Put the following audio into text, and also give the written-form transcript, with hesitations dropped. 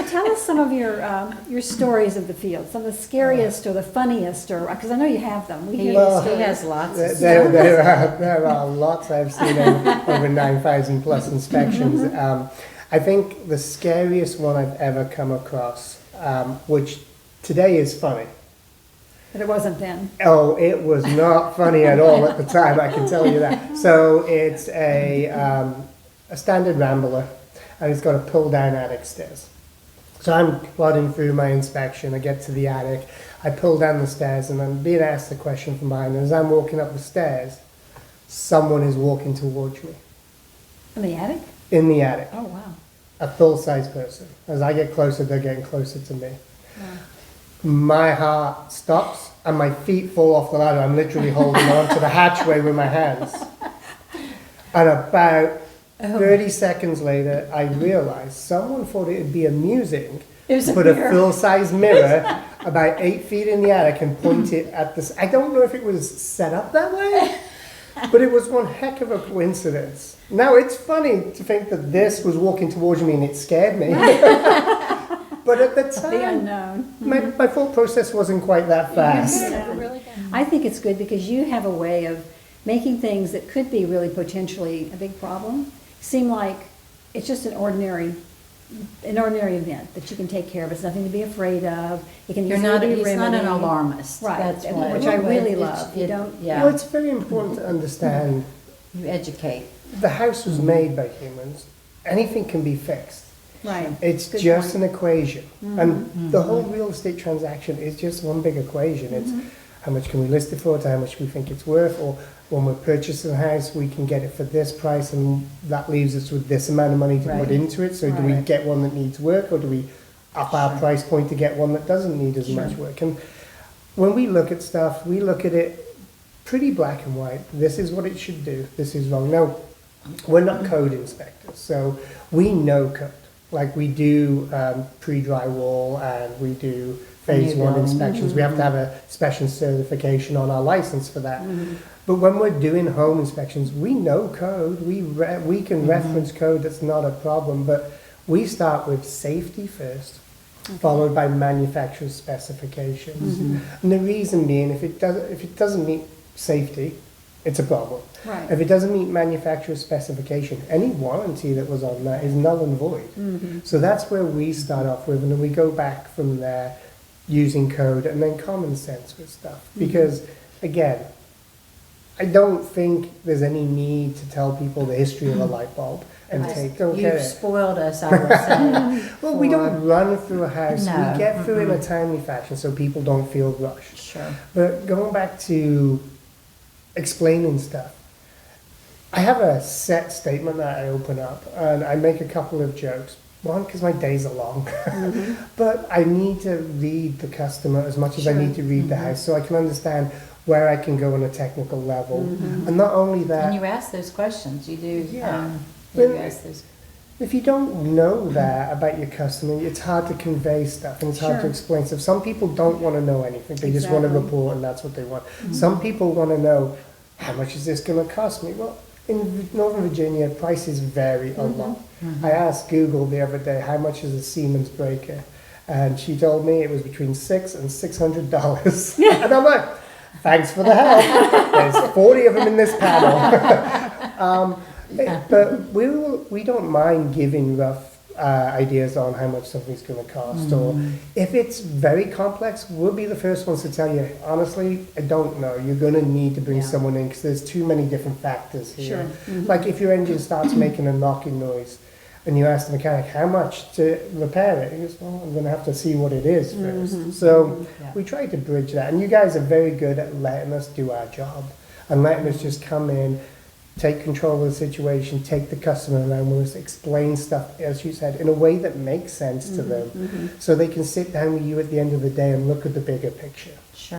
tell us some of your stories of the field, some of the scariest or the funniest, or because I know you have them. We hear He these stories. has lots of There are lots I've seen over 9,000 plus inspections. I think the scariest one I've ever come across, which today is funny. But it wasn't then. Oh, it was not funny at all at the time, I can tell you that. So it's a standard Rambler, and it's got a pull-down attic stairs. So I'm plodding through my inspection, I get to the attic, I pull down the stairs, and I'm being asked the question from behind, and as I'm walking up the stairs, someone is walking towards me. In the attic? In the attic. Oh, wow. A full-size person. As I get closer, they're getting closer to me. Wow. My heart stops and my feet fall off the ladder. I'm literally holding on to the hatchway with my hands. And about 30 seconds later, I realized someone thought it would be amusing to put a full-size mirror about 8 feet in the attic and point it at this. I don't know if it was set up that way, but it was one heck of a coincidence. Now, it's funny to think that this was walking towards me and it scared me. But at the time, The unknown. my thought process wasn't quite that fast. Yeah. I think it's good because you have a way of making things that could be really potentially a big problem seem like it's just an ordinary event that you can take care of. It's nothing to be afraid of. It can He's easily be not an remedied. alarmist. Right, That's what, which I really it's- love. You don't. Yeah, Well, it's very important to understand you educate. the house was made by humans. Anything can be fixed. Right. It's Good just point. an equation. And the whole real estate transaction is just one big equation. It's how much can we list it for, to how much we think it's worth, or when we're purchasing a house, we can get it for this price, and that leaves us with this amount of money to Right. put into it. So do we Right. get one that needs work, or do we up our price point to get one that doesn't need as much work? And when we look at stuff, we look at it pretty black and white. This is what it should do. This is wrong. Now, we're not code inspectors, so we know code. Like we do pre-drywall and we do phase New one building. inspections. We have to have a special certification on our license for that. But when we're doing home inspections, we know code. We can reference code. That's not a problem. But we start with safety first, followed by manufacturer's specifications. And the reason being, if it doesn't meet safety, it's a problem. Right. If it doesn't meet manufacturer's specification, any warranty that was on that is null and void. So that's where we start off with, and then we go back from there using code and then common sense with stuff. Because, again, I don't think there's any need to tell people the history of a light bulb and don't get You've it. spoiled us, I will say. Well, we don't run through a house. No. We get through in a timely fashion so people don't feel rushed. Sure. But going back to explaining stuff, I have a set statement that I open up, and I make a couple of jokes. One, because my days are long, but I need to read the customer as much as I need to read the house, so I can understand where I can go on a technical level. And not only that, And you ask those questions, you do, Yeah. you But- ask those. if you don't know that about your customer, it's hard to convey stuff and it's hard to Sure. explain stuff. Some people don't want to know anything. They just want a Exactly. report and that's what they want. Some people want to know, how much is this going to cost me? Well, in Northern Virginia, prices vary a lot. I asked Google the other day, how much is a Siemens breaker? And she told me it was between $600 and $600. And I'm like, thanks for the help. There's 40 of them in this panel. But we don't mind giving rough ideas on how much something's going to cost. Or if it's very complex, we'll be the first ones to tell you, honestly, I don't know. You're going to need to bring someone in because there's too many different factors here. Sure. Like if your engine starts making a knocking noise and you ask the mechanic how much to repair it, he goes, well, I'm going to have to see what it is first. So we try to bridge that. And you guys are very good at letting us do our job and letting us just come in, take control of the situation, take the customer around with us, explain stuff, as you said, in a way that makes sense to them, so they can sit down with you at the end of the day and look at the bigger picture.